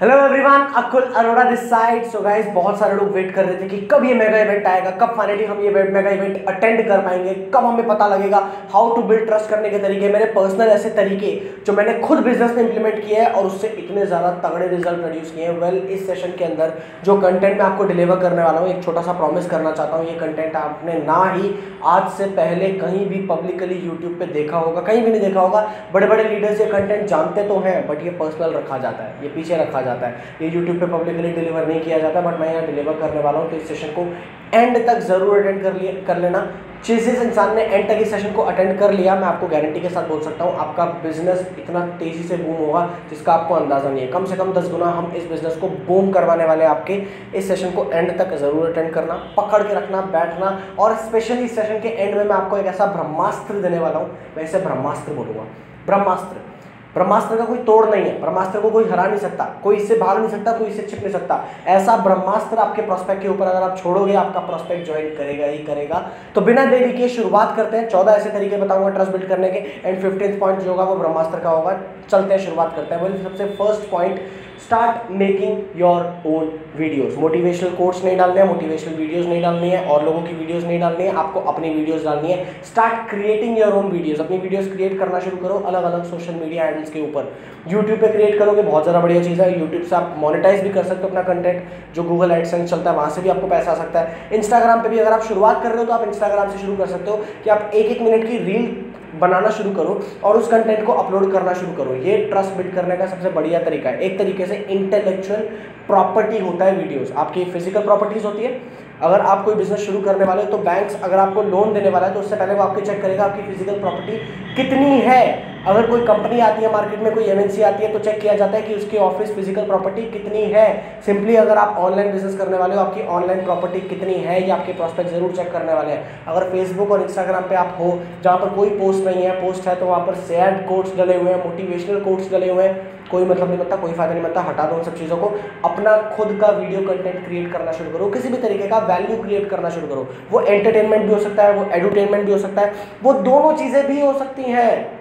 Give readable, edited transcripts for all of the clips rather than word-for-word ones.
Hello everyone, Akul Arora this side. So guys, बहुत सारे लोग वेट कर रहे थे कि कब ये मेगा इवेंट आएगा, कब फाइनली हम ये मेगा इवेंट अटेंड कर पाएंगे, कब हमें पता लगेगा हाउ टू बिल्ड ट्रस्ट करने के तरीके, मेरे पर्सनल ऐसे तरीके जो मैंने खुद बिजनेस में इंप्लीमेंट किए हैं और उससे इतने ज़्यादा तगड़े रिजल्ट प्रोड्यूस किए हैं। वेल, इस सेशन के अंदर जो कंटेंट मैं आपको डिलीवर करने वाला हूँ, एक छोटा सा प्रॉमिस करना चाहता हूँ। ये कंटेंट आपने ना ही आज से पहले कहीं भी पब्लिकली यूट्यूब पे देखा होगा, कहीं भी नहीं देखा होगा। बड़े बड़े लीडर्स ये कंटेंट जानते तो हैं, बट ये पर्सनल रखा जाता है, ये पीछे रखा जाता है, ये यूट्यूब पे पब्लिकली डिलीवर नहीं किया जाता। बट मैं यहाँ डिलीवर करने वाला हूँ, तो इस सेशन को एंड तक जरूर अटेंड कर लेना। जिस इंसान ने एंड तक इस सेशन को अटेंड कर लिया, मैं आपको गारंटी के साथ बोल सकता हूँ, आपका बिजनेस इतना तेजी से बूम होगा जिसका आपको अंदाजा नहीं है। कम से कम 10 गुना हम इस बिजनेस को बूम करवाने वाले हैं आपके। इस सेशन को एंड तक जरूर अटेंड करना, पकड़ के रखना, बैठना। और स्पेशली इस सेशन के एंड में मैं आपको एक ऐसा ब्रह्मास्त्र देने वाला हूँ, मैं इसे ब्रह्मास्त्र बोलूँगा। ब्रह्मास्त्र, ब्रह्मास्त्र का कोई तोड़ नहीं है, ब्रह्मास्त्र को कोई हरा नहीं सकता, कोई इससे भाग नहीं सकता, कोई इससे छिप नहीं सकता। ऐसा ब्रह्मास्त्र आपके प्रोस्पेक्ट के ऊपर अगर आप छोड़ोगे, आपका प्रोस्पेक्ट ज्वाइन करेगा ही करेगा। तो बिना देरी के शुरुआत करते हैं। 14 ऐसे तरीके बताऊंगा ट्रस्ट बिल्ड करने के, एंड 15th पॉइंट जो होगा वो ब्रह्मास्त्र का होगा। चलते हैं, शुरुआत करते हैं। बोलिए, सबसे first point, start making your own videos. Motivational quotes नहीं डालने हैं, मोटिवेशनल वीडियोस नहीं डालनी है, और लोगों की वीडियोस नहीं डालनी है, आपको अपनी वीडियोस डालनी है। Start creating your own videos. अपनी वीडियोस क्रिएट करना शुरू करो अलग अलग सोशल मीडिया हैंडल्स के ऊपर। यूट्यूब पे क्रिएट करोगे, बहुत ज़्यादा बढ़िया चीज़ है। यूट्यूब से आप मोनेटाइज भी कर सकते हो अपना कंटेंट, जो गूगल एडसेंस चलता है वहाँ से भी आपको पैसा आ सकता है। इंस्टाग्राम पे भी अगर आप शुरुआत कर रहे हो तो आप इंस्टाग्राम से शुरू कर सकते हो कि आप 1-1 मिनट की रील बनाना शुरू करो और उस कंटेंट को अपलोड करना शुरू करो। ये ट्रस्ट बिल्ड करने का सबसे बढ़िया तरीका है। एक तरीके से इंटेलेक्चुअल प्रॉपर्टी होता है वीडियोस, आपकी फिजिकल प्रॉपर्टीज होती है। अगर आप कोई बिजनेस शुरू करने वाले हो तो बैंक्स अगर आपको लोन देने वाला है तो उससे पहले वो आपको चेक करेगा आपकी फिजिकल प्रॉपर्टी कितनी है। अगर कोई कंपनी आती है मार्केट में, कोई एमएनसी आती है, तो चेक किया जाता है कि उसकी ऑफिस फिजिकल प्रॉपर्टी कितनी है। सिंपली अगर आप ऑनलाइन बिजनेस करने वाले हो, आपकी ऑनलाइन प्रॉपर्टी कितनी है, ये आपके प्रोस्पेक्ट जरूर चेक करने वाले हैं। अगर फेसबुक और इंस्टाग्राम पे आप हो जहाँ पर कोई पोस्ट नहीं है, पोस्ट है तो वहाँ पर सैड कोट्स डले हुए हैं, मोटिवेशनल कोट्स डले हुए हैं, कोई मतलब नहीं बनता, कोई फायदा नहीं बनता। हटा दो उन सब चीज़ों को। अपना खुद का वीडियो कंटेंट क्रिएट करना शुरू करो, किसी भी तरीके का वैल्यू क्रिएट करना शुरू करो। वो एंटरटेनमेंट भी हो सकता है, वो एडुटेनमेंट भी हो सकता है, वो दोनों चीज़ें भी हो सकती हैं।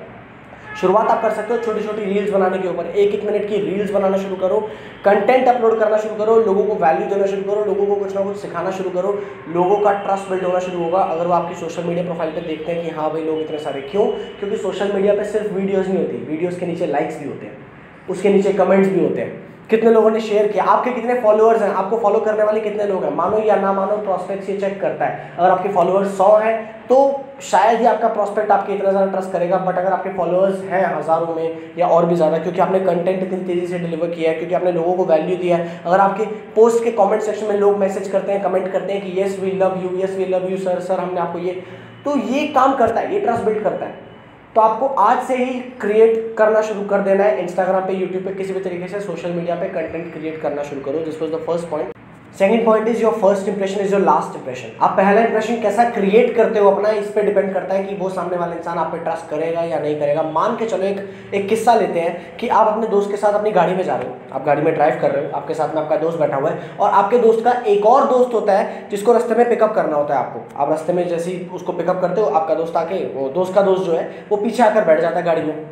शुरुआत आप कर सकते हो छोटी छोटी रील्स बनाने के ऊपर। 1-1 मिनट की रील्स बनाना शुरू करो, कंटेंट अपलोड करना शुरू करो, लोगों को वैल्यू देना शुरू करो, लोगों को कुछ ना कुछ सिखाना शुरू करो। लोगों का ट्रस्ट बिल्ड होना शुरू होगा अगर वो आपकी सोशल मीडिया प्रोफाइल पे देखते हैं कि हाँ भाई लोग इतने सारे। क्यों? क्योंकि सोशल मीडिया पे सिर्फ वीडियोज़ नहीं होती, वीडियोज़ के नीचे लाइक्स भी होते हैं, उसके नीचे कमेंट्स भी होते हैं, कितने लोगों ने शेयर किया, आपके कितने फॉलोअर्स हैं, आपको फॉलो करने वाले कितने लोग हैं। मानो या ना मानो, प्रोस्पेक्ट ये चेक करता है। अगर आपके फॉलोअर्स 100 हैं तो शायद ही आपका प्रोस्पेक्ट आपके इतना ज़्यादा ट्रस्ट करेगा। बट अगर आपके फॉलोअर्स हैं हज़ारों में या और भी ज़्यादा, क्योंकि आपने कंटेंट इतनी तेज़ी से डिलीवर किया है, क्योंकि आपने लोगों को वैल्यू दिया है। अगर आपके पोस्ट के कमेंट सेक्शन में लोग मैसेज करते हैं, कमेंट करते हैं कि yes we love you, yes we love you sir हमने आपको ये, तो ये काम करता है, ये ट्रस्ट बिल्ड करता है। तो आपको आज से ही क्रिएट करना शुरू कर देना है। इंस्टाग्राम पे, यूट्यूब पे, किसी भी तरीके से सोशल मीडिया पे कंटेंट क्रिएट करना शुरू करो। This was the first point. Second point is your first impression is your last impression. आप पहला इंप्रेशन कैसा क्रिएट करते हो अपना, इस पे डिपेंड करता है कि वो सामने वाला इंसान आप पे ट्रस्ट करेगा या नहीं करेगा। मान के चलो एक किस्सा लेते हैं कि आप अपने दोस्त के साथ अपनी गाड़ी में जा रहे हो, आप गाड़ी में ड्राइव कर रहे हो, आपके साथ में आपका दोस्त बैठा हुआ है और आपके दोस्त का एक और दोस्त होता है जिसको रास्ते में पिकअप करना होता है आपको। आप रास्ते में जैसे ही उसको पिकअप करते हो, आपका दोस्त आके, वो दोस्त का दोस्त जो है वो पीछे आकर बैठ जाता है गाड़ी में।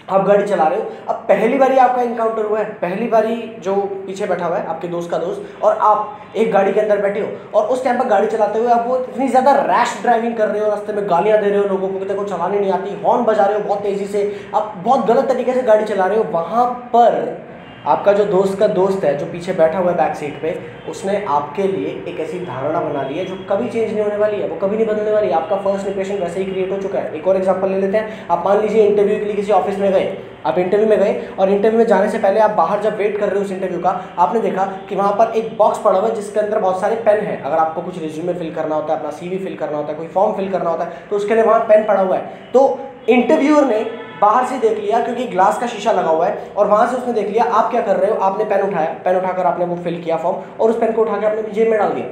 आप गाड़ी चला रहे हो, अब पहली बारी आपका इनकाउंटर हुआ है, पहली बारी जो पीछे बैठा हुआ है आपके दोस्त का दोस्त और आप एक गाड़ी के अंदर बैठे हो और उस टाइम पर गाड़ी चलाते हुए आप वो इतनी ज़्यादा रैश ड्राइविंग कर रहे हो, रास्ते में गालियाँ दे रहे हो लोगों को, देखो चलाने नहीं आती, हॉर्न बजा रहे हो बहुत तेज़ी से, आप बहुत गलत तरीके से गाड़ी चला रहे हो। वहाँ पर आपका जो दोस्त का दोस्त है जो पीछे बैठा हुआ है बैक सीट पे, उसने आपके लिए एक ऐसी धारणा बना ली है जो कभी चेंज नहीं होने वाली है, वो कभी नहीं बदलने वाली है। आपका फर्स्ट इंप्रेशन वैसे ही क्रिएट हो चुका है। एक और एग्जांपल ले लेते हैं। आप मान लीजिए इंटरव्यू के लिए किसी ऑफिस में गए, आप इंटरव्यू में गए और इंटरव्यू में जाने से पहले आप बाहर जब वेट कर रहे हो उस इंटरव्यू का, आपने देखा कि वहाँ पर एक बॉक्स पड़ा हुआ है जिसके अंदर बहुत सारे पेन है। अगर आपको कुछ रिज्यूमे फिल करना होता है, अपना CV फिल करना होता है, कोई फॉर्म फिल करना होता है, तो उसके लिए वहाँ पेन पड़ा हुआ है। तो इंटरव्यूअर ने बाहर से देख लिया, क्योंकि ग्लास का शीशा लगा हुआ है, और वहां से उसने देख लिया आप क्या कर रहे हो। आपने पेन उठाया, पेन उठाकर आपने वो फिल किया फॉर्म और उस पेन को उठा के आपने जेब में डाल दिया।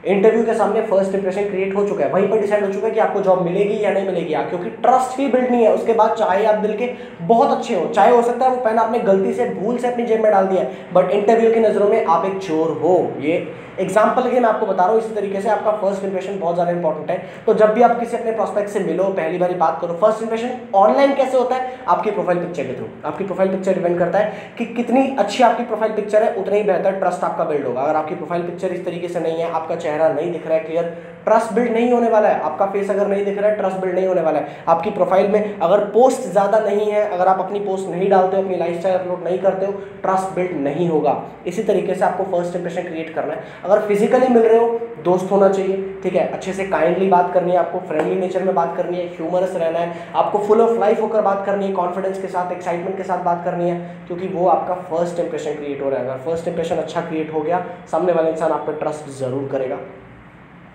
इंटरव्यू के सामने फर्स्ट इंप्रेशन क्रिएट हो चुका है, वहीं पर डिसाइड हो चुका है कि आपको जॉब मिलेगी या नहीं मिलेगी, क्योंकि ट्रस्ट ही बिल्ड नहीं है। उसके बाद चाहे आप दिल के बहुत अच्छे हो, चाहे हो सकता है वो पेन आपने गलती से भूल से अपनी जेब में डाल दिया है, बट इंटरव्यू की नज़रों में आप एक चोर हो। ये एग्जाम्पल के मैं आपको बता रहा हूँ। इसी तरीके से आपका फर्स्ट इंप्रेशन बहुत ज़्यादा इंपॉर्टेंट है। तो जब भी आप किसी अपने प्रोस्पेक्ट से मिलो, पहली बार बात करो, फर्स्ट इंप्रेशन ऑनलाइन कैसे होता है? आपकी प्रोफाइल पिक्चर के थ्रू। आपकी प्रोफाइल पिक्चर डिपेंड करता है कि कितनी अच्छी आपकी प्रोफाइल पिक्चर है, उतना ही बेहतर ट्रस्ट आपका बिल्ड होगा। अगर आपकी प्रोफाइल पिक्चर इस तरीके से नहीं है, आपका चेहरा नहीं दिख रहा है क्लियर, ट्रस्ट बिल्ड नहीं होने वाला है। आपका फेस अगर नहीं दिख रहा है, ट्रस्ट बिल्ड नहीं होने वाला है। आपकी प्रोफाइल में अगर पोस्ट ज़्यादा नहीं है, अगर आप अपनी पोस्ट नहीं डालते हो, अपनी लाइफस्टाइल अपलोड नहीं करते हो, ट्रस्ट बिल्ड नहीं होगा। इसी तरीके से आपको फर्स्ट इंप्रेशन क्रिएट करना है। अगर फिजिकली मिल रहे हो, दोस्त होना चाहिए, ठीक है, अच्छे से काइंडली बात करनी है, आपको फ्रेंडली नेचर में बात करनी है, ह्यूमरस रहना है, आपको फुल ऑफ लाइफ होकर बात करनी है, कॉन्फिडेंस के साथ, एक्साइटमेंट के साथ बात करनी है, क्योंकि वो आपका फर्स्ट इंप्रेशन क्रिएट हो रहा है। अगर फर्स्ट इंप्रेशन अच्छा क्रिएट हो गया, सामने वाला इंसान आप पर ट्रस्ट जरूर करेगा।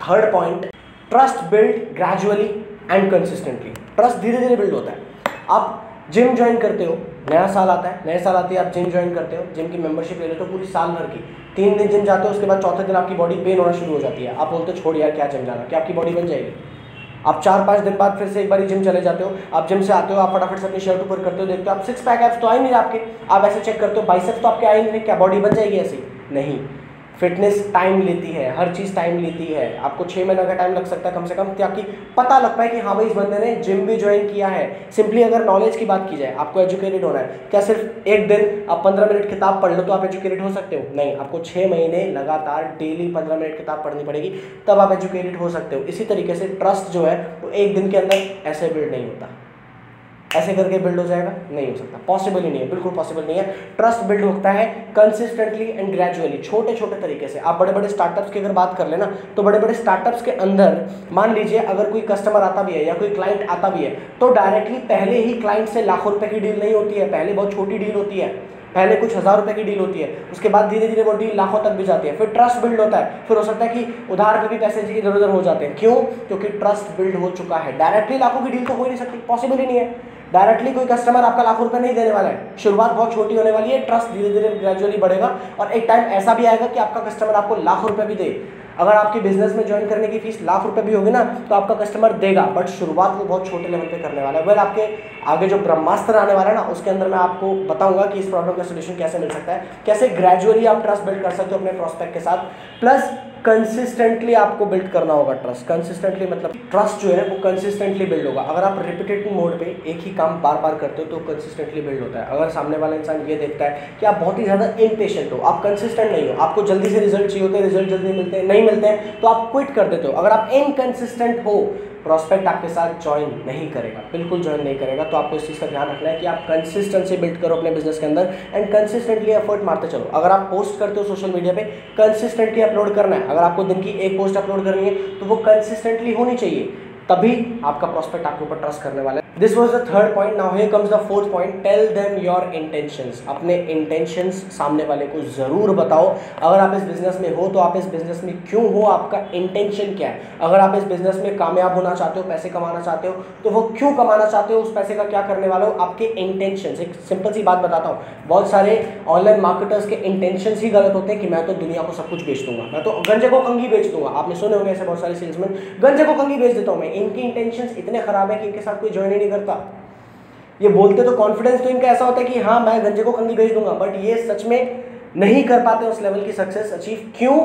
Third point, trust build gradually and consistently. Trust धीरे धीरे बिल्ड होता है। आप जिम ज्वाइन करते हो, नया साल आता है, नए साल आते ही आप जिम ज्वाइन करते हो, जिम की मेंबरशिप ले लेते हो पूरी साल भर की। 3 दिन जिम जाते हो, उसके बाद चौथे दिन आपकी बॉडी पेन होना शुरू हो जाती है। आप बोलते हो छोड़ यार क्या जिम जाना, क्या आपकी बॉडी बन जाएगी? आप 4-5 दिन बाद फिर से एक बार जिम चले जाते हो, आप जिम से आते हो, आप फटाफट से अपनी शर्ट ऊपर करते हो, देखते हो आप 6 पैक एब्स तो आ ही नहीं रहे आपके। आप ऐसे चेक करते हो, बाइसेप्स तो आपके आ ही नहीं रहे, क्या बॉडी बन जाएगी ऐसी? नहीं। फिटनेस टाइम लेती है, हर चीज़ टाइम लेती है। आपको 6 महीने का टाइम लग सकता है कम से कम, ताकि पता लग पाए कि हाँ भाई इस बंदे ने जिम भी ज्वाइन किया है। सिंपली अगर नॉलेज की बात की जाए, आपको एजुकेटेड होना है, क्या सिर्फ एक दिन आप 15 मिनट किताब पढ़ लो तो आप एजुकेटेड हो सकते हो? नहीं, आपको 6 महीने लगातार डेली 15 मिनट किताब पढ़नी पड़ेगी, तब आप एजुकेटेड हो सकते हो। इसी तरीके से ट्रस्ट जो है वो एक दिन के अंदर ऐसे बिल्ड नहीं होता। ऐसे करके बिल्ड हो जाएगा? नहीं हो सकता, पॉसिबल ही नहीं है, बिल्कुल पॉसिबल नहीं है। ट्रस्ट बिल्ड होता है कंसिस्टेंटली एंड ग्रेजुअली, छोटे छोटे तरीके से। आप बड़े बड़े स्टार्टअप्स की अगर बात कर लेना, तो बड़े बड़े स्टार्टअप्स के अंदर मान लीजिए अगर कोई कस्टमर आता भी है या कोई क्लाइंट आता भी है, तो डायरेक्टली पहले ही क्लाइंट से लाखों रुपए की डील नहीं होती है, पहले बहुत छोटी डील होती है, पहले कुछ 1000 रुपए की डील होती है, उसके बाद धीरे धीरे वो डील लाखों तक भी जाती है, फिर ट्रस्ट बिल्ड होता है, फिर हो सकता है कि उधार पे भी पैसे इधर उधर हो जाते हैं। क्यों? क्योंकि ट्रस्ट बिल्ड हो चुका है। डायरेक्टली लाखों की डील तो हो ही नहीं सकती, पॉसिबल ही नहीं है। डायरेक्टली कोई कस्टमर आपका लाखों रुपए नहीं देने वाला है, शुरुआत बहुत छोटी होने वाली है, ट्रस्ट धीरे धीरे ग्रेजुअली बढ़ेगा और एक टाइम ऐसा भी आएगा कि आपका कस्टमर आपको लाखों रुपए भी दे। अगर आपकी बिजनेस में ज्वाइन करने की फीस लाख रुपए भी होगी ना, तो आपका कस्टमर देगा, बट शुरुआत वो बहुत छोटे लेवल पे करने वाला है। वेल, आपके आगे जो ब्रह्मास्त्र आने वाला है ना, उसके अंदर मैं आपको बताऊंगा कि इस प्रॉब्लम का सोल्यूशन कैसे मिल सकता है, कैसे ग्रेजुअली आप ट्रस्ट बिल्ड कर सकते हो अपने प्रोस्पेक्ट के साथ। प्लस कंसिस्टेंटली आपको बिल्ड करना होगा ट्रस्ट। कंसिस्टेंटली मतलब ट्रस्ट जो है वो कंसिस्टेंटली बिल्ड होगा। अगर आप रिपीटेटिव मोड पे एक ही काम बार बार करते हो तो कंसिस्टेंटली बिल्ड होता है। अगर सामने वाला इंसान ये देखता है कि आप बहुत ही ज़्यादा इम्पेशेंट हो, आप कंसिस्टेंट नहीं हो, आपको जल्दी से रिजल्ट चाहिए होते हैं, रिजल्ट जल्दी मिलते हैं, नहीं मिलते हैं तो आप क्विट कर देते हो। अगर आप इनकंसिस्टेंट हो, प्रॉस्पेक्ट आपके साथ ज्वाइन नहीं करेगा, बिल्कुल ज्वाइन नहीं करेगा। तो आपको इस चीज़ का ध्यान रखना है कि आप कंसिस्टेंसी बिल्ड करो अपने बिजनेस के अंदर एंड कंसिस्टेंटली एफर्ट मारते चलो। अगर आप पोस्ट करते हो सोशल मीडिया पे, कंसिस्टेंटली अपलोड करना है। अगर आपको दिन की एक पोस्ट अपलोड करनी है तो वो कंसिस्टेंटली होनी चाहिए, तभी आपका प्रॉस्पेक्ट आपके ऊपर ट्रस्ट करने वाला है। This was the third point. Now here comes the fourth point, tell them your intentions. अपने इंटेंशंस सामने वाले को जरूर बताओ। अगर आप इस बिजनेस में हो तो आप इस बिजनेस में क्यों हो, आपका इंटेंशन क्या है। अगर आप इस बिजनेस में कामयाब होना चाहते हो, पैसे कमाना चाहते हो, तो वो क्यों कमाना चाहते हो, उस पैसे का क्या करने वाले हो, आपके इंटेंशंस। एक सिंपल सी बात बताता हूँ, बहुत सारे ऑनलाइन मार्केटर्स के इंटेंशंस ही गलत होते हैं कि मैं तो दुनिया को सब कुछ बेच दूंगा, मैं तो गंजे को कंघी बेच दूंगा। आपने सुने होंगे ऐसे बहुत सारे सेल्समैन, गंजे को कंघी बेच देता हूँ मैं। इनकी इंटेंशंस इतने खराब है कि इनके साथ कोई ज्वाइन ही नहीं करता। ये बोलते तो कॉन्फिडेंस तो इनका ऐसा होता है कि हाँ मैं गंजे को कंघी बेच दूंगा, बट ये सच में नहीं कर पाते उस लेवल की सक्सेस अचीव। क्यों?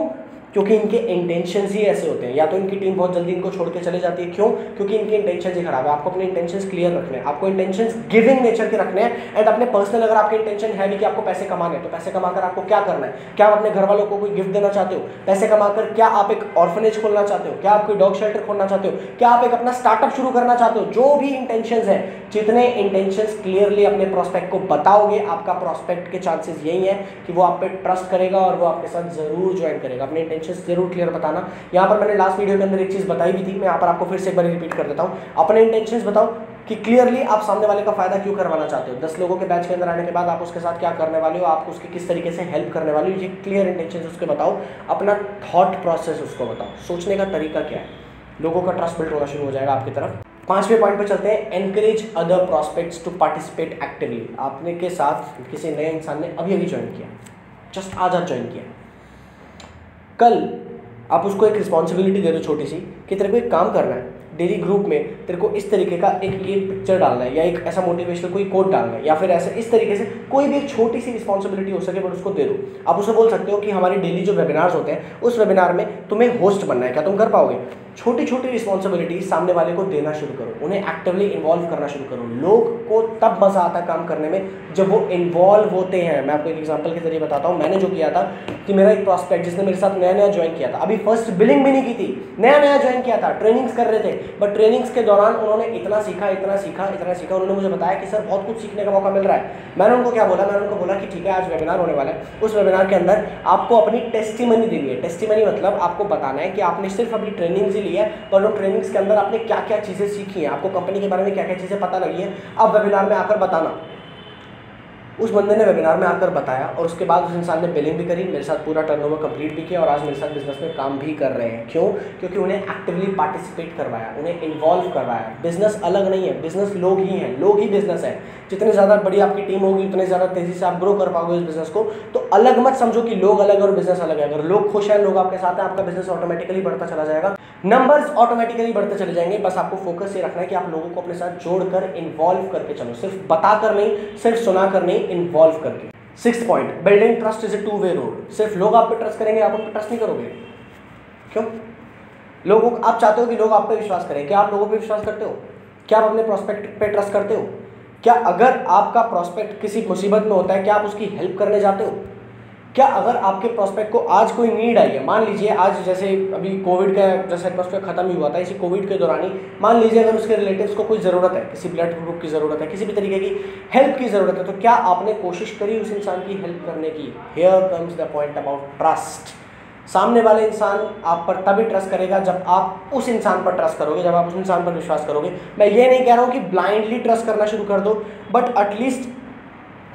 क्योंकि इनके इंटेंशंस ही ऐसे होते हैं। या तो इनकी टीम बहुत जल्दी इनको छोड़ के चले जाती है। क्यों? क्योंकि इनके इंटेंशंस ही खराब है। आपको अपने इंटेंशंस क्लियर रखने हैं, आपको इंटेंशंस गिविंग नेचर के रखने हैं। एंड अपने पर्सनल अगर आपके इंटेंशन है भी कि आपको पैसे कमाने हैं, तो पैसे कमाकर आपको क्या करना है। क्या आप अपने घर वालों को कोई गिफ्ट देना चाहते हो? पैसे कमाकर क्या आप एक ऑर्फनेज खोलना चाहते हो? क्या आप कोई डॉग शेल्टर खोलना चाहते हो? क्या आप एक अपना स्टार्टअप शुरू करना चाहते हो? जो भी इंटेंशंस है, जितने इंटेंशंस क्लियरली अपने प्रोस्पेक्ट को बताओगे, आपका प्रोस्पेक्ट के चांसेस यही है कि वो आप पे ट्रस्ट करेगा और वो आपके साथ जरूर ज्वाइन करेगा। अपने इंटेंशंस जरूर क्लियर बताना। यहाँ पर मैंने लास्ट वीडियो के अंदर एक चीज बताई भी थी, मैं यहाँ पर आपको फिर से एक बार रिपीट कर देता हूँ। अपने इंटेंशंस बताओ कि क्लियरली आप सामने वाले का फायदा क्यों करवाना चाहते हो। 10 लोगों के बैच के अंदर आने के बाद आप उसके साथ क्या करने वाले हो, आप उसके किस तरीके से हेल्प करने वाले हो, ये क्लियर इंटेंशंस उसके बताओ। अपना थॉट प्रोसेस उसको बताओ, सोचने का तरीका क्या है। लोगों का ट्रस्ट बिल्ड होना शुरू हो जाएगा आपकी तरफ। 5वें पॉइंट पे चलते हैं, encourage other prospects to participate actively. आपने के साथ किसी नए इंसान ने अभी ज्वाइन किया, जस्ट आज ज्वाइन किया, कल आप उसको एक रिस्पॉन्सिबिलिटी दे दो छोटी सी कि तेरे को एक काम करना है, डेली ग्रुप में तेरे को इस तरीके का एक ये पिक्चर डालना है या एक ऐसा मोटिवेशनल कोई कोट डालना है या फिर ऐसे इस तरीके से कोई भी एक छोटी सी रिस्पॉन्सिबिलिटी हो सके बट उसको दे दो। आप उसे बोल सकते हो कि हमारी डेली जो वेबिनार्स होते हैं उस वेबिनार में तुम्हें होस्ट बनना है, क्या तुम कर पाओगे? छोटी छोटी रिस्पॉन्सिबिलिटी सामने वाले को देना शुरू करो, उन्हें एक्टिवली इन्वॉल्व करना शुरू करो। लोग को तब मजा आता है काम करने में जब वो इन्वॉल्व होते हैं। मैं आपको एक एग्जांपल के जरिए बताता हूँ। मैंने जो किया था कि मेरा एक प्रॉस्पेक्ट जिसने मेरे साथ नया नया ज्वाइन किया था, अभी फर्स्ट बिलिंग भी नहीं की थी, नया नया ज्वाइन किया था, ट्रेनिंग्स कर रहे थे, बट ट्रेनिंग्स के दौरान उन्होंने इतना सीखा इतना सीखा इतना सीखा, उन्होंने मुझे बताया कि सर बहुत कुछ सीखने का मौका मिल रहा है। मैंने उनको क्या बोला, मैंने उनको बोला कि ठीक है आज वेबिनार होने वाला है, उस वेबिनार के अंदर आपको अपनी टेस्टिमनी देनी है। टेस्टिमनी मतलब आपको बताना है कि आपने सिर्फ अपनी ट्रेनिंग्स ही ली है पर उन ट्रेनिंग्स के अंदर आपने क्या क्या चीज़ें सीखी हैं, आपको कंपनी के बारे में क्या क्या चीज़ें पता लगी हैं, अब वेबिनार में आकर बताना। उस बंदे ने वेबिनार में आकर बताया और उसके बाद उस इंसान ने बिलिंग भी करी, मेरे साथ पूरा टर्नओवर कंप्लीट भी किया और आज मेरे साथ बिजनेस में काम भी कर रहे हैं। क्यों? क्योंकि उन्हें एक्टिवली पार्टिसिपेट करवाया, उन्हें इन्वॉल्व करवाया। बिजनेस अलग नहीं है, बिजनेस लोग ही हैं, लोग ही बिजनेस है। जितनी ज़्यादा बड़ी आपकी टीम होगी उतनी ज़्यादा तेज़ी से आप ग्रो कर पाओगे इस बिजनेस को। तो अलग मत समझो कि लोग अलग और बिजनेस अलग है। अगर लोग खुश हैं, लोग आपके साथ हैं, आपका बिजनेस ऑटोमेटिकली बढ़ता चला जाएगा, नंबर्स ऑटोमेटिकली बढ़ते चले जाएंगे। बस आपको फोकस ये रखना है कि आप लोगों को अपने साथ जोड़कर इन्वॉल्व करके चलो, सिर्फ बताकर नहीं, सिर्फ सुनाकर नहीं, इन्वॉल्व करके। 6th point, building trust is a two way road. सिर्फ लोग आप पे ट्रस्ट करेंगे, आप उन पे ट्रस्ट नहीं करोगे। क्यों? लोगों आप चाहते हो कि लोग आप पे विश्वास करें, क्या आप लोगों पे विश्वास करते हो? क्या आप अपने प्रोस्पेक्ट पे ट्रस्ट करते हो? क्या अगर आपका प्रोस्पेक्ट किसी मुसीबत में होता है क्या आप उसकी हेल्प करने जाते हो? क्या अगर आपके प्रोस्पेक्ट को आज कोई नीड आई है, मान लीजिए आज जैसे अभी कोविड का जैसे प्रोस्पेक्ट खत्म ही हुआ था, इसी कोविड के दौरान ही मान लीजिए अगर उसके रिलेटिव्स को कोई ज़रूरत है, किसी ब्लड ग्रुप की ज़रूरत है, किसी भी तरीके की हेल्प की ज़रूरत है, तो क्या आपने कोशिश करी उस इंसान की हेल्प करने की? Here comes the point about trust. सामने वाले इंसान आप पर तभी ट्रस्ट करेगा जब आप उस इंसान पर ट्रस्ट करोगे, जब आप उस इंसान पर विश्वास करोगे। मैं ये नहीं कह रहा हूँ कि ब्लाइंडली ट्रस्ट करना शुरू कर दो, बट एटलीस्ट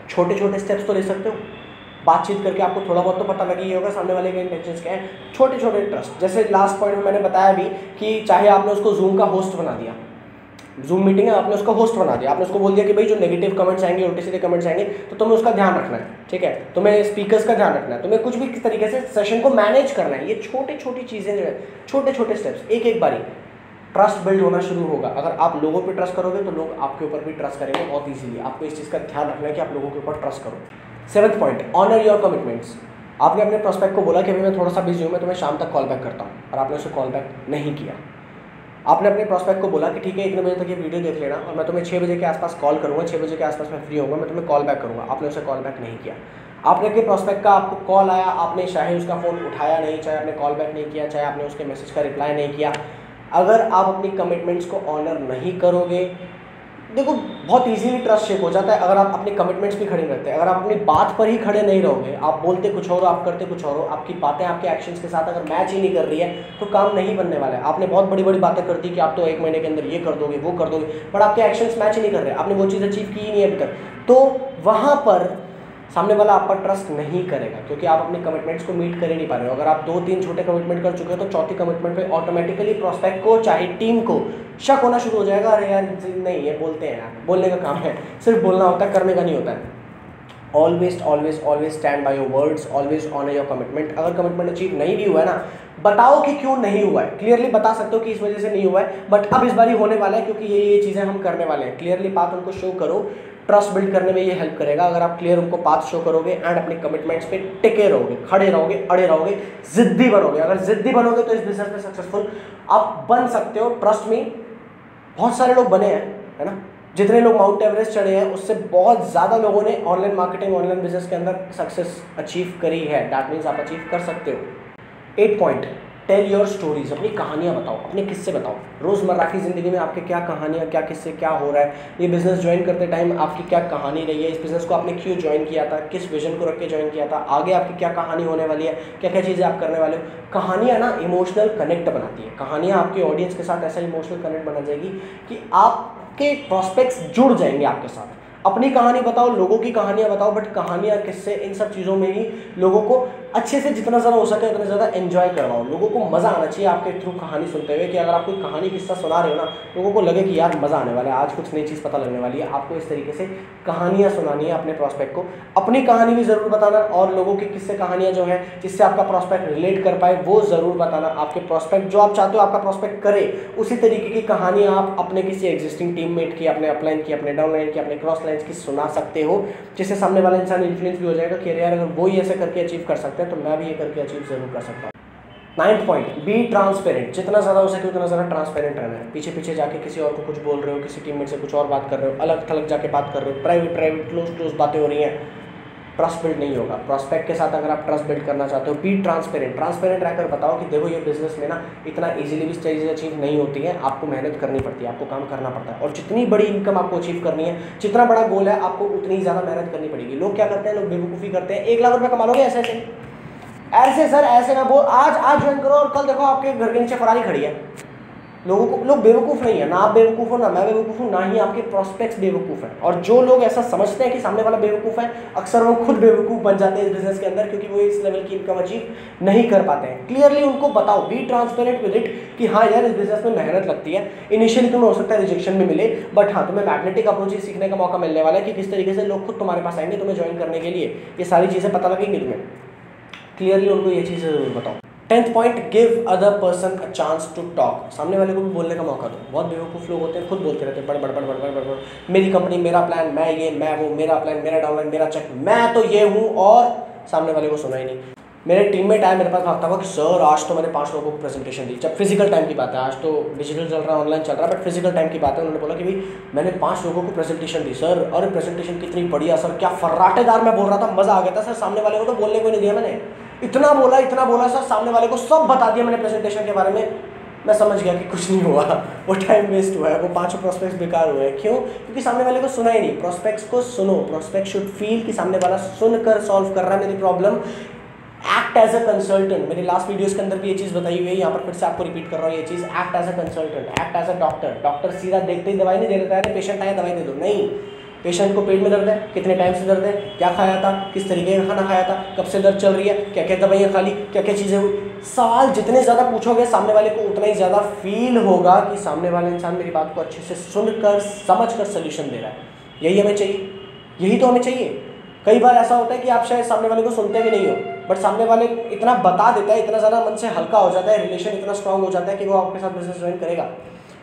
छोटे छोटे स्टेप्स तो ले सकते हो। बातचीत करके आपको थोड़ा बहुत तो पता लग ही होगा सामने वाले के इंटेंशंस क्या हैं। छोटे छोटे ट्रस्ट, जैसे लास्ट पॉइंट में मैंने बताया भी कि चाहे आपने उसको जूम का होस्ट बना दिया, जूम मीटिंग है, आपने उसको होस्ट बना दिया, आपने उसको बोल दिया कि भाई जो नेगेटिव कमेंट्स आएंगे, उल्टे सीधे कमेंट्स आएंगे, तो तुम्हें उसका ध्यान रखना है, ठीक है, तुम्हें स्पीकर्स का ध्यान रखना है, तुम्हें कुछ भी किस तरीके से सेशन को मैनेज करना है। ये छोटी छोटी चीज़ें जो है, छोटे छोटे स्टेप्स, एक एक बारी ट्रस्ट बिल्ड होना शुरू होगा। अगर आप लोगों पे ट्रस्ट करोगे तो लोग आपके ऊपर भी ट्रस्ट करेंगे बहुत ईजीली। आपको इस चीज़ का ध्यान रखना है कि आप लोगों के ऊपर ट्रस्ट करो। 7th point, honour your commitments. आपने अपने प्रोस्पेक्ट को बोला कि अभी मैं थोड़ा सा बिजी हूँ, मैं तुम्हें शाम तक कॉल बैक करता हूँ, और आपने उसे कॉल बैक नहीं किया। आपने अपने प्रोस्पेक्ट को बोला कि ठीक है 1 बजे तक ये वीडियो देख लेना और मैं तुम्हें 6 बजे के आसपास कॉल करूँगा, 6 बजे के आसपास मैं फ्री होऊंगा, मैं तुम्हें कॉल बैक करूँगा। आपने उसे कॉल बैक नहीं किया। आपने के प्रोस्पेक्ट का आपको कॉल आया, आपने चाहे उसका फ़ोन उठाया नहीं, चाहे आपने कॉल बैक नहीं किया, चाहे आपने उसके मैसेज का रिप्लाई नहीं किया। अगर आप अपनी कमिटमेंट्स को ऑनर नहीं करोगे, देखो बहुत इजीली ट्रस्ट शेक हो जाता है अगर आप अपनी कमिटमेंट्स भी खड़े रहते हैं। अगर आप अपनी बात पर ही खड़े नहीं रहोगे, आप बोलते कुछ और आप करते कुछ और हो, आपकी बातें आपके एक्शंस के साथ अगर मैच ही नहीं कर रही है तो काम नहीं बनने वाला है। आपने बहुत बड़ी बड़ी बातें कर दी कि आप तो 1 महीने के अंदर ये कर दोगे वो कर दोगे, बट आपके एक्शंस मैच ही नहीं कर रहे, आपने वो चीज़ अचीव की ही नहीं अभी तक, तो वहाँ पर सामने वाला आप पर ट्रस्ट नहीं करेगा क्योंकि आप अपने कमिटमेंट्स को मीट कर ही नहीं पा रहे हो। अगर आप 2-3 छोटे कमिटमेंट कर चुके हो तो चौथी कमिटमेंट पे ऑटोमेटिकली प्रोस्पेक्ट को चाहे टीम को शक होना शुरू हो जाएगा, अरे यार नहीं ये बोलते हैं यार, बोलने का काम है, सिर्फ बोलना होता है, करने का नहीं होता है। Always always always stand by your words, always honour your commitment. अगर कमिटमेंट अचीव नहीं भी हुआ है ना, बताओ कि क्यों नहीं हुआ है, क्लियरली बता सकते हो कि इस वजह से नहीं हुआ है, बट अब इस बार होने वाला है क्योंकि ये चीज़ें हम करने वाले हैं। क्लियरली बात उनको शो करो, ट्रस्ट बिल्ड करने में ये हेल्प करेगा अगर आप क्लियर उनको पाथ शो करोगे एंड अपने कमिटमेंट्स पे टिके रहोगे, खड़े रहोगे, अड़े रहोगे, जिद्दी बनोगे। अगर जिद्दी बनोगे तो इस बिजनेस में सक्सेसफुल आप बन सकते हो। ट्रस्ट में बहुत सारे लोग बने हैं, है ना, जितने लोग माउंट एवरेस्ट चढ़े हैं उससे बहुत ज़्यादा लोगों ने ऑनलाइन मार्केटिंग, ऑनलाइन बिजनेस के अंदर सक्सेस अचीव करी है। दैट मीन्स आप अचीव कर सकते हो। 8 पॉइंट, टेल योर स्टोरीज। अपनी कहानियाँ बताओ, अपने किस्से बताओ। रोज़मर्रा की ज़िंदगी में आपके क्या कहानियाँ, क्या किस्से, क्या हो रहा है, ये बिज़नेस ज्वाइन करते टाइम आपकी क्या कहानी रही है, इस बिज़नेस को आपने क्यों ज्वाइन किया था, किस विजन को रख के ज्वाइन किया था, आगे आपकी क्या कहानी होने वाली है, क्या क्या चीज़ें आप करने वाले हो। कहानियाँ ना इमोशनल कनेक्ट बनाती है। कहानियाँ आपके ऑडियंस के साथ ऐसा इमोशनल कनेक्ट बना जाएगी कि आपके प्रॉस्पेक्ट्स जुड़ जाएंगे आपके साथ। अपनी कहानी बताओ, लोगों की कहानियाँ बताओ, बट कहानियाँ, किस्से, इन सब चीज़ों में ही लोगों को अच्छे से जितना ज़्यादा हो सके उतना ज़्यादा एंजॉय करवाओ। लोगों को मज़ा आना चाहिए आपके थ्रू कहानी सुनते हुए, कि अगर आप कोई कहानी किस्सा सुना रहे हो ना, लोगों को लगे कि यार मज़ा आने वाला है, आज कुछ नई चीज़ पता लगने वाली है। आपको इस तरीके से कहानियाँ सुनानी है अपने प्रॉस्पेक्ट को। अपनी कहानी भी ज़रूर बताना, और लोगों की किस्से कहानियाँ जो है जिससे आपका प्रॉस्पेक्ट रिलेट कर पाए वो ज़रूर बताना। आपके प्रॉस्पेक्ट जो आप चाहते हो आपका प्रॉस्पेक्ट करे, उसी तरीके की कहानियाँ आप अपने किसी एग्जिस्टिंग टीममेट की, अपने अपलाइन की, अपने डाउनलाइन की, अपने क्रॉस लाइन की सुना सकते हो, जिससे सामने वाला इंसान इन्फ्लुएंस भी हो जाएगा कि यार अगर वो ही ऐसे करके अचीव कर सकते हैं तो मैं भी ये करके अचीव जरूर कर सकता हूँ। 9th point, be transparent. जितना ज़्यादा हो सके उतना ज़्यादा ट्रांसपेरेंट रहना है। पीछे पीछे जाके किसी और को कुछ बोल रहे हो, किसी टीममेट से कुछ और बात कर रहे हो, अलग थलग जाके बात कर रहे हो, प्राइवेट क्लोज बातें हो रही हैं, ट्रस्ट बिल्ड नहीं होगा। प्रॉस्पेक्ट के साथ अगर आप ट्रस्ट बिल्ड करना चाहते हो, बी ट्रांसपेरेंट रहकर बताओ कि देखो ये बिजनेस में ना इतना इजीली भी चीज़ें अचीव नहीं होती हैं, आपको मेहनत करनी पड़ती है, आपको काम करना पड़ता है, और जितनी बड़ी इनकम आपको अचीव करनी है, जितना बड़ा गोल है, आपको उतनी ज़्यादा मेहनत करनी पड़ेगी। लोग क्या करते हैं, लोग बेवकूफ़ी करते हैं, 1 लाख रुपये कमा लोगे ऐसे सर ऐसे ना बोल, आज ज्वाइन करो और कल देखो आपके घर के नीचे फरारी खड़ी है। लोग बेवकूफ़ नहीं है, ना आप बेवकूफ़ हो, ना मैं बेवकूफ़ हूँ, ना ही आपके प्रॉस्पेक्ट्स बेवकूफ़ हैं। और जो लोग ऐसा समझते हैं कि सामने वाला बेवकूफ़ है, अक्सर वो खुद बेवकूफ़ बन जाते हैं इस बिजनेस के अंदर, क्योंकि वो इस लेवल की इनकम अचीव नहीं कर पाते हैं। क्लियरली उनको बताओ, बी ट्रांसपेरेंट विद इट, कि हाँ यार इस बिजनेस में मेहनत लगती है, इनिशियली तुम्हें हो सकता है रिजेक्शन में मिले, बट हाँ तुम्हें मैग्नेटिक अप्रोच सीखने का मौका मिलने वाला है कि किस तरीके से लोग खुद तुम्हारे पास आएंगे तुम्हें ज्वाइन करने के लिए। ये सारी चीज़ें पता लगेंगी तुम्हें। क्लियरली उनको ये चीज़ जरूर बताओ। 10th point, give other person a chance to talk. सामने वाले को भी बोलने का मौका दो। बहुत बेवकूफ़ लोग होते हैं, खुद बोलते रहते हैं बड़, मेरी कंपनी, मेरा प्लान, मैं ये, मैं वो, मेरा प्लान, मेरा डाउनलाइन, मेरा चेक, मैं तो ये हूँ, और सामने वाले को सुना ही नहीं। मेरे टीममेट आया मेरे पास भागता हुआ कि सर आज तो मैंने 5 लोगों को प्रेजेंटेशन दी। जब फिजिकल टाइम की बात है, आज तो डिजिटल चल रहा है, ऑनलाइन चल रहा है, बट फिजिकल टाइम की बात है। उन्होंने बोला कि भाई मैंने 5 लोगों को प्रेजेंटेशन दी सर, और प्रेजेंटेशन कितनी बढ़िया सर, क्या फर्राटेदार मैं बोल रहा था, मज़ा आ गया था सर। सामने वाले को तो बोलने को नहीं दिया मैंने, इतना बोला सर, सामने वाले को सब बता दिया मैंने प्रेजेंटेशन के बारे में। मैं समझ गया कि कुछ नहीं हुआ, वो टाइम वेस्ट हुआ है, वो 5 प्रोस्पेक्ट्स बेकार हुए हैं। क्यों? क्योंकि सामने वाले को सुना ही नहीं। प्रोस्पेक्ट्स को सुनो, प्रोस्पेक्ट शुड फील कि सामने वाला सुनकर सॉल्व कर रहा है मेरी problem. Act as a consultant, मेरी लास्ट वीडियोस के अंदर भी ये चीज़ बताई हुई है, यहाँ पर फिर से आपको रिपीट कर रहा हूँ ये चीज़। Act as a consultant, act as a doctor. Doctor सीधा देखते ही दवाई नहीं दे देता है, पेशेंट आया दवाई दे दो, नहीं। पेशेंट को पेट में दर्द है, कितने टाइम से दर्द है, क्या खाया था, किस तरीके का खाना खाया था, कब से दर्द चल रही है, क्या क्या दवाइयाँ खा ली, क्या क्या चीज़ें हुई। सवाल जितने ज़्यादा पूछोगे सामने वाले को उतना ही ज़्यादा फील होगा कि सामने वाले इंसान मेरी बात को अच्छे से सुनकर समझकर सोल्यूशन दे रहा है। यही हमें चाहिए, यही तो हमें चाहिए। कई बार ऐसा होता है कि आप शायद सामने वाले को सुनते भी नहीं हो, बट सामने वाले इतना बता देता है, इतना ज़्यादा मन से हल्का हो जाता है, रिलेशन इतना स्ट्रांग हो जाता है कि वो आपके साथ बिजनेस ज्वाइन करेगा।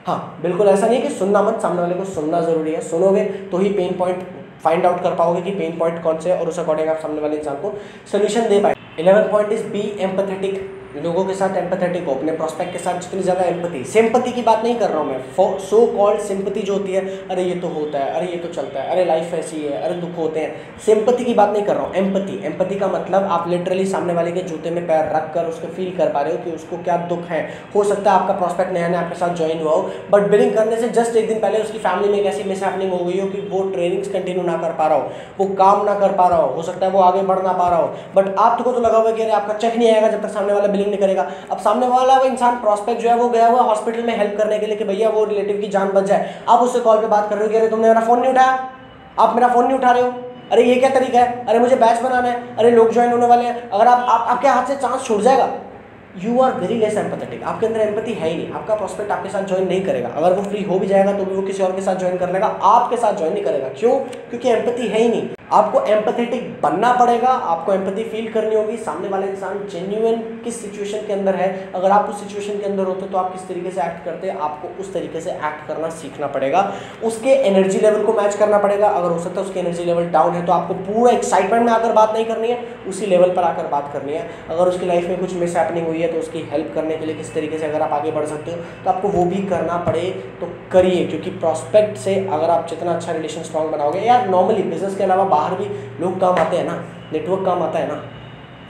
हाँ, बिल्कुल ऐसा नहीं कि सुनना मत, सामने वाले को सुनना ज़रूरी है। सुनोगे तो ही पेन पॉइंट फाइंड आउट कर पाओगे कि पेन पॉइंट कौन से है, और उस अकॉर्डिंग आप सामने वाले इंसान को सोल्यूशन दे पाए। 11th point is B empathetic. लोगों के साथ एम्पैथेटिक हो, अपने प्रॉस्पेक्ट के साथ जितनी ज़्यादा एम्पैथी, सिंपैथी की बात नहीं कर रहा हूँ मैं, सो कॉल्ड सिंपैथी जो होती है, अरे ये तो होता है, अरे ये तो चलता है, अरे लाइफ ऐसी है, अरे दुख होते हैं, सिंपैथी की बात नहीं कर रहा हूँ। एम्पैथी, एम्पैथी का मतलब आप लिटरली सामने वाले के जूते में पैर रख कर उसको फील कर पा रहे हो कि उसको क्या दुख है। हो सकता है आपका प्रॉस्पेक्ट नया नया आपके साथ ज्वाइन हुआ हो, बट बिलिंग करने से जस्ट 1 दिन पहले उसकी फैमिली में एक ऐसी मिसहैपनिंग हो गई हो कि वो ट्रेनिंग्स कंटिन्यू ना कर पा रहा हो, वो काम ना कर पा रहा हो सकता है वो आगे बढ़ ना पा रहा हो, बट आपको तो लगा हुआ कि अरे आपका चेक नहीं आएगा जब तक सामने वाला बिलिंग नहीं करेगा। अब सामने वाला वो इंसान प्रॉस्पेक्ट जो है वो गया हुआ हॉस्पिटल में हेल्प करने के लिए कि भैया वो रिलेटिव की जान बच जाए। आप उससे कॉल पे बात कर रहे हो कि अरे तुमने मेरा फोन नहीं उठाया, आप मेरा फोन नहीं उठा रहे हो, अरे ये क्या तरीका है, अरे मुझे बैच बनाना है, अरे लोग ज्वाइन होने वाले हैं, अगर आपके हाथ से चांस छूट जाएगा। You are very less empathetic, आपके अंदर एम्पैथी है ही नहीं, आपका प्रॉस्पेक्ट आपके साथ ज्वाइन नहीं करेगा। अगर वो फ्री हो भी जाएगा तो भी वो किसी और के साथ ज्वाइन कर लेगा, आपके साथ ज्वाइन नहीं करेगा। क्यों? क्योंकि एम्पैथी है ही नहीं। आपको एम्पैथेटिक बनना पड़ेगा, आपको एम्पैथी फील करनी होगी। सामने वाला इंसान जेन्युइन किस सिचुएशन के अंदर है, अगर आप उस सिचुएशन के अंदर होते तो आप किस तरीके से एक्ट करते हैं, आपको उस तरीके से एक्ट करना सीखना पड़ेगा। उसके एनर्जी लेवल को मैच करना पड़ेगा। अगर हो सकता है उसकी एनर्जी लेवल डाउन है तो आपको पूरा एक्साइटमेंट में आकर बात नहीं करनी है, उसी लेवल पर आकर बात करनी है। अगर उसकी लाइफ में कुछ मिस हैपनिंग हुई है तो उसकी हेल्प करने के लिए किस तरीके से अगर आप आगे बढ़ सकते हो तो आपको वो भी करना पड़े तो करिए। क्योंकि प्रॉस्पेक्ट से अगर आप जितना अच्छा रिलेशन स्ट्रॉन्ग बनाओगे, यार नॉर्मली बिजनेस के अलावा बाहर भी लोग काम आते हैं ना, नेटवर्क काम आता है ना,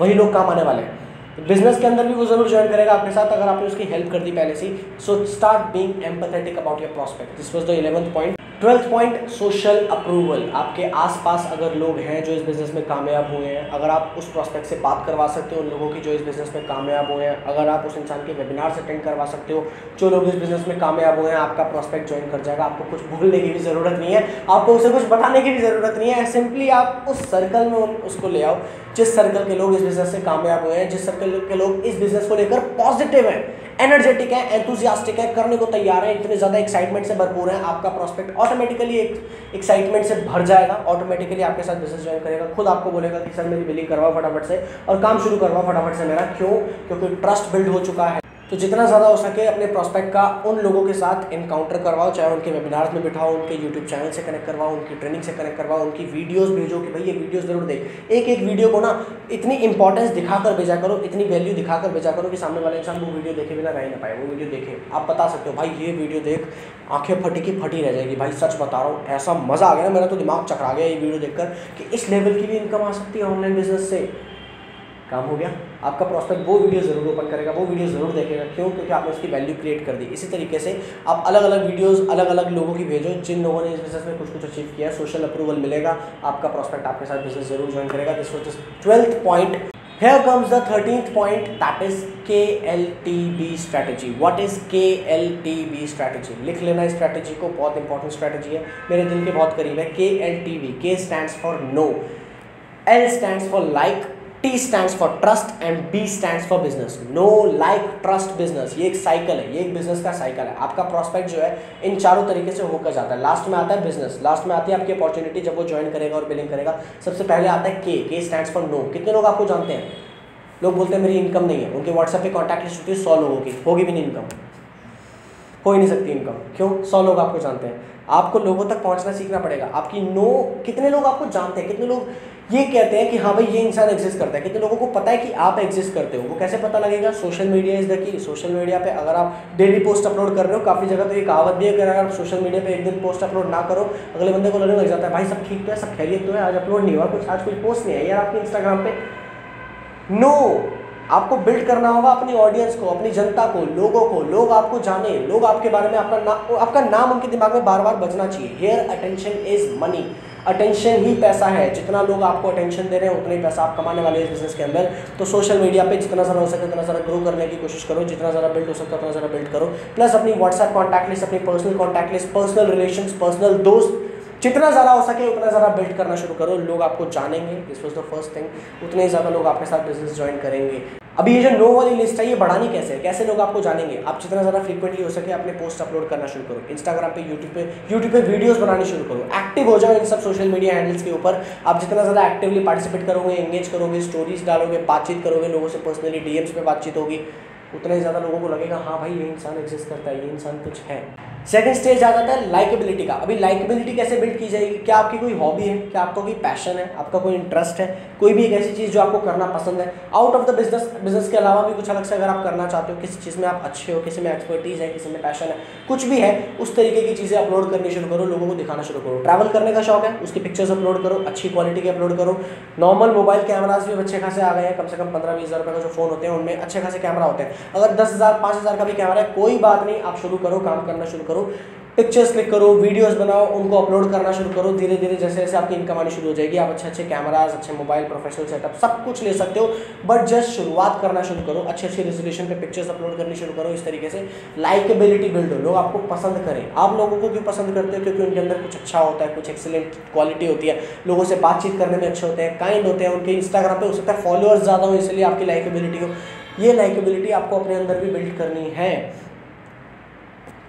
वही लोग काम आने वाले हैं। बिजनेस के अंदर भी वो जरूर ज्वाइन करेगा आपके साथ अगर आपने उसकी हेल्प कर दी पहले से। So start being empathetic about your prospect. This was the 11th point. 12th point, social approval. आपके आसपास अगर लोग हैं जो इस बिज़नेस में कामयाब हुए हैं, अगर आप उस प्रोस्पेक्ट से बात करवा सकते हो उन लोगों की जो इस बिज़नेस में कामयाब हुए हैं, अगर आप उस इंसान के वेबिनार अटेंड करवा सकते हो जो लोग इस बिज़नेस में कामयाब हुए हैं, आपका प्रोस्पेक्ट ज्वाइन कर जाएगा। आपको कुछ भूलने की भी ज़रूरत नहीं है, आपको उसे कुछ बताने की भी ज़रूरत नहीं है। सिंपली आप उस सर्कल में उसको ले आओ जिस सर्कल के लोग इस बिज़नेस से कामयाब हुए हैं, जिस सर्कल के लोग इस बिज़नेस को लेकर पॉजिटिव हैं, एनर्जेटिक है, एंथुसियास्टिक है, करने को तैयार है, इतने ज़्यादा एक्साइटमेंट से भरपूर है। आपका प्रोस्पेक्ट ऑटोमेटिकली एक्साइटमेंट से भर जाएगा, ऑटोमेटिकली आपके साथ बिजनेस ज्वाइन करेगा, खुद आपको बोलेगा कि सर मेरी बिलिंग करवाओ फटाफट से और काम शुरू करवाओ फटाफट से मेरा। क्यों? क्योंकि ट्रस्ट बिल्ड हो चुका है। तो जितना ज़्यादा हो सके अपने प्रोस्पेक्ट का उन लोगों के साथ एनकाउंटर करवाओ, चाहे उनके वेबिनार्स में बिठाओ, उनके यूट्यूब चैनल से कनेक्ट करवाओ, उनकी ट्रेनिंग से कनेक्ट करवाओ, उनकी वीडियोस भेजो कि भाई ये वीडियोस जरूर देख। एक एक वीडियो को ना इतनी इंपॉर्टेंस दिखाकर भेजा करो, इतनी वैल्यू दिखाकर भेजा करो कि सामने वाले इंसान वो वीडियो देखे बिना रह ही ना पाए। वो वीडियो देखे, आप बता सकते हो भाई ये वीडियो देख, आंखें फटी की फटी रह जाएगी। भाई सच बता रहा हूँ, ऐसा मज़ा आ गया ना, मेरा तो दिमाग चकरा गया ये वीडियो देखकर कि इस लेवल की भी इनकम आ सकती है ऑनलाइन बिजनेस से। काम हो गया। आपका प्रोस्पेक्ट वो वीडियो ज़रूर ओपन करेगा, वो वीडियो ज़रूर देखेगा। क्यों? क्योंकि आपने उसकी वैल्यू क्रिएट कर दी। इसी तरीके से आप अलग अलग वीडियोस अलग अलग लोगों की भेजो जिन लोगों ने इस बिजनेस में कुछ कुछ अचीव किया है, सोशल अप्रूवल मिलेगा, आपका प्रोस्पेक्ट आपके साथ बिजनेस जरूर ज्वाइन करेगा। This was the 12th point. Here comes the 13th point, that is KLTB strategy. What is KLTB strategy? लिख लेना इस स्ट्रैटेजी को, बहुत इंपॉर्टेंट स्ट्रैटेजी है, मेरे दिल के बहुत करीब है। KLTB, K stands for no, L stands for like, T stands for trust and B stands for business. No, like, trust, business, ये एक साइकिल है, ये एक बिजनेस का साइकिल है। आपका प्रोस्पेक्ट जो है इन चारों तरीके से होकर जाता है। लास्ट में आता है बिजनेस, लास्ट में आती है आपकी अपॉर्चुनिटी जब वो ज्वाइन करेगा और बिलिंग करेगा। सबसे पहले आता है K स्टैंड्स फॉर नो। कितने लोग आपको जानते हैं? लोग बोलते हैं मेरी इनकम नहीं है, उनके व्हाट्सएप पे कॉन्टैक्ट लिस्ट होती है 100 लोगों की, होगी भी नहीं इनकम, हो ही नहीं सकती इनकम। क्यों? 100 लोग आपको जानते हैं। आपको लोगों तक पहुंचना सीखना पड़ेगा। आपकी नो, कितने लोग आपको जानते हैं, कितने लोग ये कहते हैं कि हाँ भाई ये इंसान एग्जिस्ट करता है, कितने लोगों को पता है कि आप एग्जिस्ट करते हो? वो कैसे पता लगेगा? Social media is the key. Social media पे अगर आप डेली पोस्ट अपलोड कर रहे हो, काफ़ी जगह तो ये कहावत भी है कि अगर आप सोशल मीडिया पे एक दिन पोस्ट अपलोड ना करो, अगले बंदे को लगने लग जाता है भाई सब ठीक तो है, सब खैरियत तो है, आज अपलोड नहीं हुआ कुछ, आज कोई पोस्ट नहीं है यार आपके इंस्टाग्राम पे। नो, आपको बिल्ड करना होगा अपनी ऑडियंस को, अपनी जनता को, लोगों को, लोग आपको जाने, लोग आपके बारे में, आपका नाम उनके दिमाग में बार बार बजना चाहिए। Here attention is money, attention ही पैसा है। जितना लोग आपको अटेंशन दे रहे हैं उतना ही पैसा आप कमाने वाले हैं इस बिजनेस के अंदर। तो सोशल मीडिया पे जितना ज़्यादा हो सके उतना ज़्यादा ग्रो करने की कोशिश करो, जितना ज़्यादा बिल्ड हो सकता है उतना ज़्यादा बिल्ड करो। प्लस अपनी व्हाट्सएप कॉन्टैक्ट लिस्ट, अपनी personal contact list, personal relations, personal दोस्त, जितना ज़्यादा हो सके उतना ज़्यादा बिल्ड करना शुरू करो। लोग आपको जानेंगे, this was the first thing. उतने ही ज़्यादा लोग आपके साथ बिजनेस ज्वाइन करेंगे। अभी ये जो नो वाली लिस्ट है ये बढ़ानी कैसे है, कैसे लोग आपको जानेंगे? आप जितना ज़्यादा फ्रीक्वेंटली हो सके अपने पोस्ट अपलोड करना शुरू करो, इंस्टाग्राम पे, यूट्यूब पे वीडियोस बनानी शुरू करो। एक्टिव हो जाओ इन सब सोशल मीडिया हैंडल्स के ऊपर। आप जितना ज़्यादा एक्टिवली पार्टिसिपेट करोगे, एंगेज करोगे, स्टोरीज डालोगे, बातचीत करोगे, लोगों से पर्सनली डीएम्स पे बातचीत होगी, उतना ही ज़्यादा लोगों को लगेगा हाँ भाई ये इंसान एग्जिस्ट करता है, ये इंसान कुछ है। सेकंड स्टेज आ जाता है लाइकेबिलिटी का। अभी लाइकेबिलिटी कैसे बिल्ड की जाएगी? क्या आपकी कोई हॉबी है, क्या आपका कोई पैशन है, आपका कोई इंटरेस्ट है, कोई भी एक ऐसी चीज़ जो आपको करना पसंद है आउट ऑफ द बिजनेस के अलावा भी कुछ अलग से अगर आप करना चाहते हो, किसी चीज़ में आप अच्छे हो, किसी में एक्सपर्टीज़ है, किसी में पैशन है, कुछ भी है, उस तरीके की चीज़ें अपलोड करनी शुरू करो, लोगों को दिखाना शुरू करो। ट्रैवल करने का शौक है, उसकी पिक्चर्स अपलोड करो, अच्छी क्वालिटी के अपलोड करो। नॉर्मल मोबाइल कैमराज भी अच्छे खासे आ गए हैं, कम से कम 15-20 हज़ार रुपये का जो फ़ोन होते हैं उनमें अच्छे खासे कैमरा होते हैं। अगर 10,000 5,000 का भी कैमरा है कोई बात नहीं, आप शुरू करो, काम करना शुरू करो, पिक्चर्स क्लिक करो, वीडियोस बनाओ, उनको अपलोड करना शुरू करो। धीरे धीरे जैसे जैसे आपकी इनकम आनी शुरू हो जाएगी, आप अच्छे अच्छे कैमराज, अच्छे मोबाइल, प्रोफेशनल सेटअप सब कुछ ले सकते हो। बट जस्ट शुरुआत करना शुरू करो, अच्छी अच्छी रेजोल्यूशन पे पिक्चर्स अपलोड करनी शुरू करो। इस तरीके से लाइकेबिलिटी बिल्ड हो, लोग आपको पसंद करें। आप लोगों को क्यों पसंद करते हो? क्योंकि उनके अंदर कुछ अच्छा होता है, कुछ एक्सीलेंट क्वालिटी होती है, लोगों से बातचीत करने में अच्छे होते हैं, काइंड होते हैं। उनके इंस्टाग्राम पे हो सकता है फॉलोअर्स ज़्यादा हो, इसलिए आपकी लाइकेबिलिटी हो। ये लाइकेबिलिटी आपको अपने अंदर भी बिल्ड करनी है।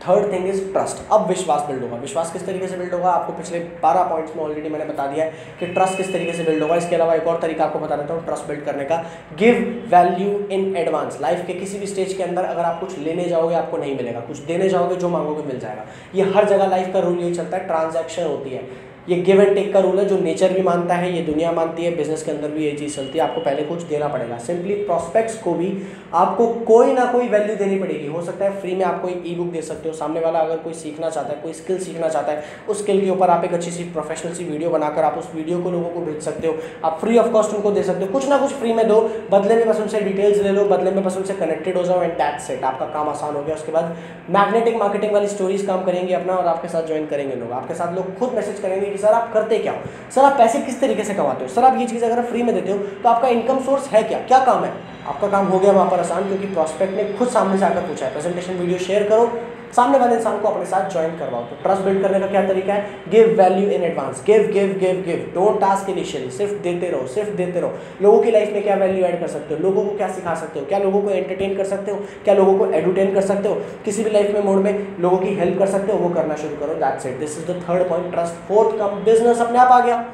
Third thing is trust. अब विश्वास बिल्ड होगा। विश्वास किस तरीके से बिल्ड होगा? आपको पिछले 12 पॉइंट्स में ऑलरेडी मैंने बता दिया है कि ट्रस्ट किस तरीके से बिल्ड होगा। इसके अलावा एक और तरीका आपको बता देता हूँ ट्रस्ट बिल्ड करने का। Give value in advance. Life के किसी भी स्टेज के अंदर अगर आप कुछ लेने जाओगे आपको नहीं मिलेगा, कुछ देने जाओगे जो मांगोगे मिल जाएगा। ये हर जगह लाइफ का रूल यही चलता है, ट्रांजैक्शन होती है। ये गिव एंड टेक का रूल है, जो नेचर भी मानता है, ये दुनिया मानती है, बिजनेस के अंदर भी ये चीज़ चलती है। आपको पहले कुछ देना पड़ेगा। सिंपली प्रॉस्पेक्ट्स को भी आपको कोई ना कोई वैल्यू देनी पड़ेगी। हो सकता है फ्री में आप कोई ई बुक दे सकते हो, सामने वाला अगर कोई सीखना चाहता है, कोई स्किल सीखना चाहता है, उस स्किल के ऊपर आप एक अच्छी सी प्रोफेशनल सी वीडियो बनाकर आप उस वीडियो को लोगों को भेज सकते हो। आप फ्री ऑफ कॉस्ट उनको दे सकते हो, कुछ ना कुछ फ्री में दो, बदले में बस उनसे डिटेल्स ले लो, बदले में बस उनसे कनेक्टेड हो जाओ एंड दैट्स इट। आपका काम आसान हो गया। उसके बाद मैग्नेटिक मार्केटिंग वाली स्टोरीज काम करेंगे अपना, और आपके साथ ज्वाइन करेंगे लोग। आपके साथ लोग खुद मैसेज करेंगे कि सर आप करते क्या हो, सर आप पैसे किस तरीके से कमाते हो, सर आप ये चीज़ अगर फ्री में देते हो तो आपका इनकम सोर्स है क्या, क्या काम है। आपका काम हो गया वहाँ पर आसान, क्योंकि प्रॉस्पेक्ट ने खुद सामने से आकर पूछा है। प्रेजेंटेशन वीडियो शेयर करो, सामने वाले इंसान को अपने साथ ज्वाइन करवाओ। तो ट्रस्ट बिल्ड करने का क्या तरीका है? Give value in advance. Give give give give, don't task initially. सिर्फ देते रहो, सिर्फ देते रहो। लोगों की लाइफ में क्या वैल्यू ऐड कर सकते हो, लोगों को क्या सिखा सकते हो, क्या लोगों को एंटरटेन कर सकते हो, क्या लोगों को एडुटेन कर सकते हो, किसी भी लाइफ में मोड में लोगों की हेल्प कर सकते हो, वो करना शुरू करो। That's it, this is the third point, trust. Fourth come business अपने आप आ गया।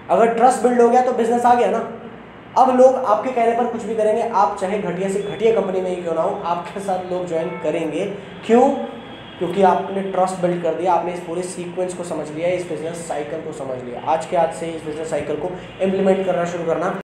अगर ट्रस्ट बिल्ड हो गया तो बिजनेस आ गया ना। अब लोग आपके कहने पर कुछ भी करेंगे, आप चाहे घटिया से घटिया कंपनी में ही क्यों ना हो, आपके साथ लोग ज्वाइन करेंगे। क्यों? क्योंकि आपने ट्रस्ट बिल्ड कर दिया, आपने इस पूरे सीक्वेंस को समझ लिया, इस बिजनेस साइकिल को समझ लिया। आज के आज से इस बिजनेस साइकिल को इम्प्लीमेंट करना शुरू करना।